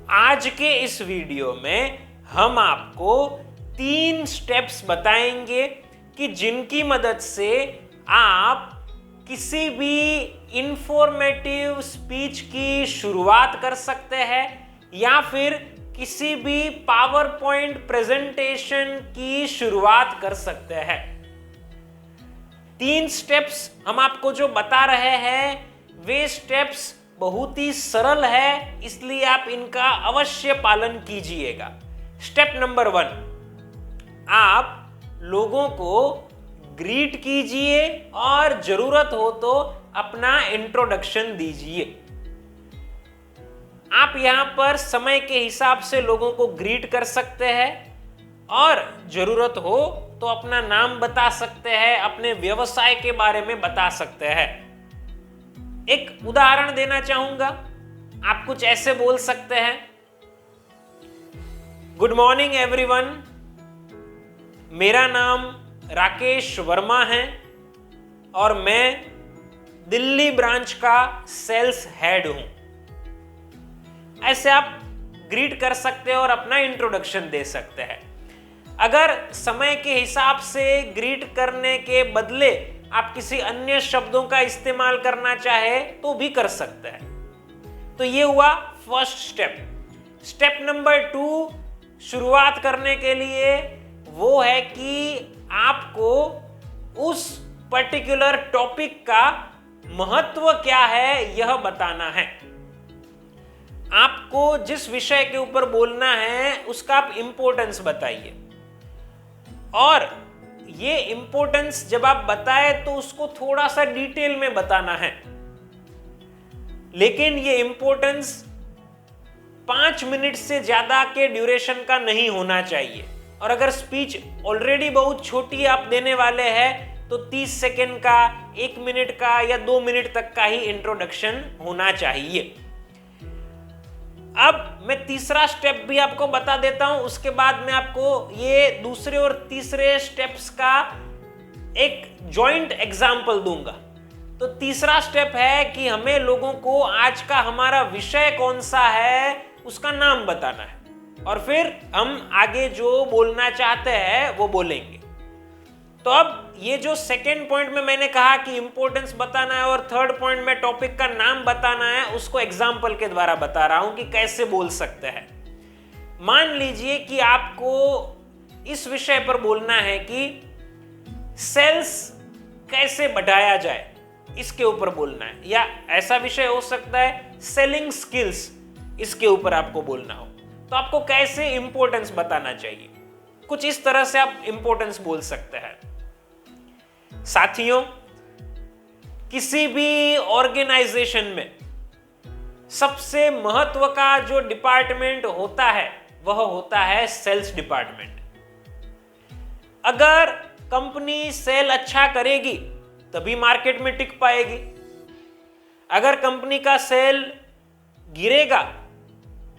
आज के इस वीडियो में हम आपको 3 स्टेप्स बताएंगे कि जिनकी मदद से आप किसी भी इंफॉर्मेटिव स्पीच की शुरुआत कर सकते हैं या फिर किसी भी पावर पॉइंट प्रेजेंटेशन की शुरुआत कर सकते हैं। 3 स्टेप्स हम आपको जो बता रहे हैं वे स्टेप्स बहुत ही सरल है, इसलिए आप इनका अवश्य पालन कीजिएगा। स्टेप नंबर 1, आप लोगों को ग्रीट कीजिए और जरूरत हो तो अपना इंट्रोडक्शन दीजिए। आप यहां पर समय के हिसाब से लोगों को ग्रीट कर सकते हैं और जरूरत हो तो अपना नाम बता सकते हैं, अपने व्यवसाय के बारे में बता सकते हैं। एक उदाहरण देना चाहूंगा, आप कुछ ऐसे बोल सकते हैं, गुड मॉर्निंग एवरीवन, मेरा नाम राकेश वर्मा है और मैं दिल्ली ब्रांच का सेल्स हेड हूं। ऐसे आप ग्रीट कर सकते हैं और अपना इंट्रोडक्शन दे सकते हैं। अगर समय के हिसाब से ग्रीट करने के बदले आप किसी अन्य शब्दों का इस्तेमाल करना चाहे तो भी कर सकते हैं। तो ये हुआ फर्स्ट स्टेप। स्टेप नंबर 2 शुरुआत करने के लिए वो है कि आपको उस पर्टिकुलर टॉपिक का महत्व क्या है यह बताना है। आपको जिस विषय के ऊपर बोलना है उसका आप इंपॉर्टेंस बताइए और ये इंपॉर्टेंस जब आप बताए तो उसको थोड़ा सा डिटेल में बताना है, लेकिन ये इंपॉर्टेंस 5 मिनट से ज्यादा के ड्यूरेशन का नहीं होना चाहिए। और अगर स्पीच ऑलरेडी बहुत छोटी आप देने वाले हैं तो 30 सेकेंड का, 1 मिनट का या 2 मिनट तक का ही इंट्रोडक्शन होना चाहिए। अब मैं तीसरा स्टेप भी आपको बता देता हूं, उसके बाद मैं आपको ये दूसरे और तीसरे स्टेप्स का एक जॉइंट एग्जाम्पल दूंगा। तो तीसरा स्टेप है कि हमें लोगों को आज का हमारा विषय कौन सा है उसका नाम बताना है और फिर हम आगे जो बोलना चाहते हैं वो बोलेंगे। तो अब ये जो सेकेंड पॉइंट में मैंने कहा कि इंपॉर्टेंस बताना है और थर्ड पॉइंट में टॉपिक का नाम बताना है, उसको एग्जाम्पल के द्वारा बता रहा हूं कि कैसे बोल सकते हैं। मान लीजिए कि आपको इस विषय पर बोलना है कि सेल्स कैसे बढ़ाया जाए, इसके ऊपर बोलना है, या ऐसा विषय हो सकता है सेलिंग स्किल्स, इसके ऊपर आपको बोलना हो। तो आपको कैसे इंपॉर्टेंस बताना चाहिए, कुछ इस तरह से आप इंपॉर्टेंस बोल सकते हैं। साथियों, किसी भी ऑर्गेनाइजेशन में सबसे महत्व का जो डिपार्टमेंट होता है वह होता है सेल्स डिपार्टमेंट। अगर कंपनी सेल अच्छा करेगी तभी मार्केट में टिक पाएगी। अगर कंपनी का सेल गिरेगा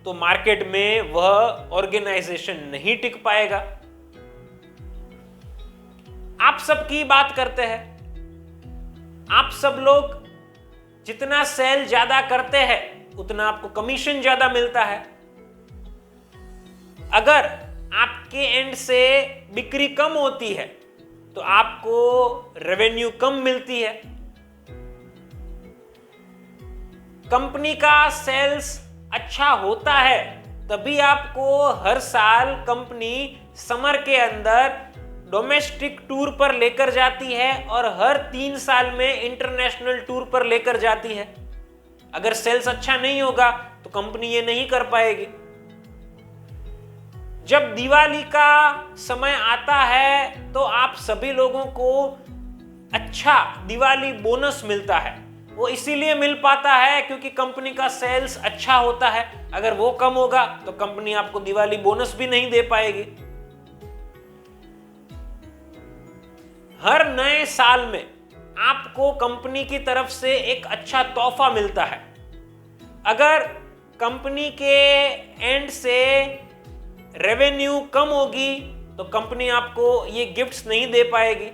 तो मार्केट में वह ऑर्गेनाइजेशन नहीं टिक पाएगा। आप सबकी बात करते हैं, आप सब लोग जितना सेल ज्यादा करते हैं उतना आपको कमीशन ज्यादा मिलता है। अगर आपके एंड से बिक्री कम होती है तो आपको रेवेन्यू कम मिलती है। कंपनी का सेल्स अच्छा होता है तभी आपको हर साल कंपनी समर के अंदर डोमेस्टिक टूर पर लेकर जाती है और हर 3 साल में इंटरनेशनल टूर पर लेकर जाती है। अगर सेल्स अच्छा नहीं होगा तो कंपनी ये नहीं कर पाएगी। जब दिवाली का समय आता है तो आप सभी लोगों को अच्छा दिवाली बोनस मिलता है। वो इसीलिए मिल पाता है क्योंकि कंपनी का सेल्स अच्छा होता है। अगर वो कम होगा तो कंपनी आपको दिवाली बोनस भी नहीं दे पाएगी। हर नए साल में आपको कंपनी की तरफ से एक अच्छा तोहफा मिलता है। अगर कंपनी के एंड से रेवेन्यू कम होगी तो कंपनी आपको ये गिफ्ट्स नहीं दे पाएगी।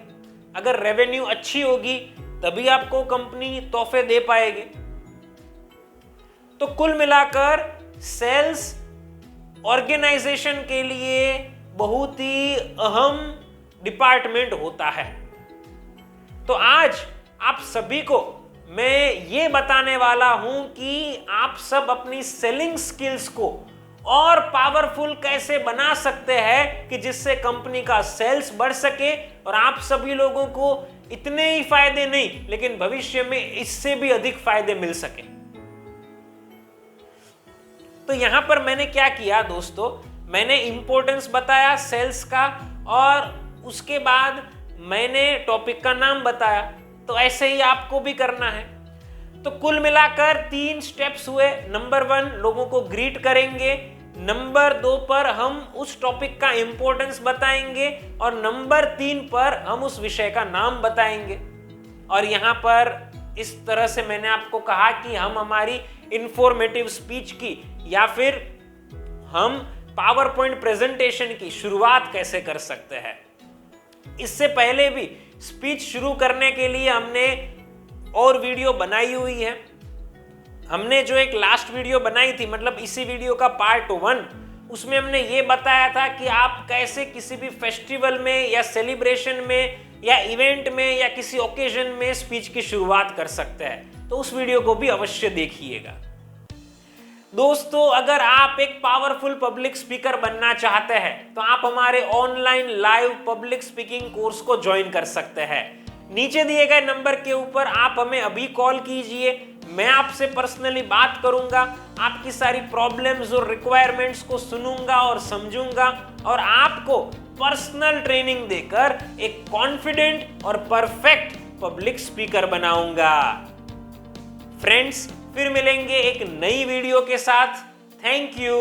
अगर रेवेन्यू अच्छी होगी तभी आपको कंपनी तोहफे दे पाएगी। तो कुल मिलाकर सेल्स ऑर्गेनाइजेशन के लिए बहुत ही अहम डिपार्टमेंट होता है। तो आज आप सभी को मैं ये बताने वाला हूं कि आप सब अपनी सेलिंग स्किल्स को और पावरफुल कैसे बना सकते हैं कि जिससे कंपनी का सेल्स बढ़ सके और आप सभी लोगों को इतने ही फायदे नहीं लेकिन भविष्य में इससे भी अधिक फायदे मिल सके। तो यहां पर मैंने क्या किया दोस्तों, मैंने इंपॉर्टेंस बताया सेल्स का और उसके बाद मैंने टॉपिक का नाम बताया। तो ऐसे ही आपको भी करना है। तो कुल मिलाकर 3 स्टेप्स हुए। नंबर 1 लोगों को ग्रीट करेंगे, नंबर 2 पर हम उस टॉपिक का इंपॉर्टेंस बताएंगे और नंबर 3 पर हम उस विषय का नाम बताएंगे। और यहां पर इस तरह से मैंने आपको कहा कि हम हमारी इंफॉर्मेटिव स्पीच की या फिर हम पावर पॉइंट प्रेजेंटेशन की शुरुआत कैसे कर सकते हैं। इससे पहले भी स्पीच शुरू करने के लिए हमने और वीडियो बनाई हुई है। हमने जो एक लास्ट वीडियो बनाई थी, मतलब इसी वीडियो का पार्ट 1, उसमें हमने ये बताया था कि आप कैसे किसी भी फेस्टिवल में या सेलिब्रेशन में या इवेंट में या किसी ओकेजन में स्पीच की शुरुआत कर सकते हैं। तो उस वीडियो को भी अवश्य देखिएगा। दोस्तों, अगर आप एक पावरफुल पब्लिक स्पीकर बनना चाहते हैं तो आप हमारे online live public speaking course को ज्वाइन कर सकते हैं। नीचे दिए गए नंबर के ऊपर आप हमें अभी कॉल कीजिए, मैं आपसे पर्सनली बात करूंगा, आपकी सारी प्रॉब्लम्स और रिक्वायरमेंट्स को सुनूंगा और समझूंगा और आपको पर्सनल ट्रेनिंग देकर एक कॉन्फिडेंट और परफेक्ट पब्लिक स्पीकर बनाऊंगा। फ्रेंड्स, फिर मिलेंगे एक नई वीडियो के साथ। Thank you.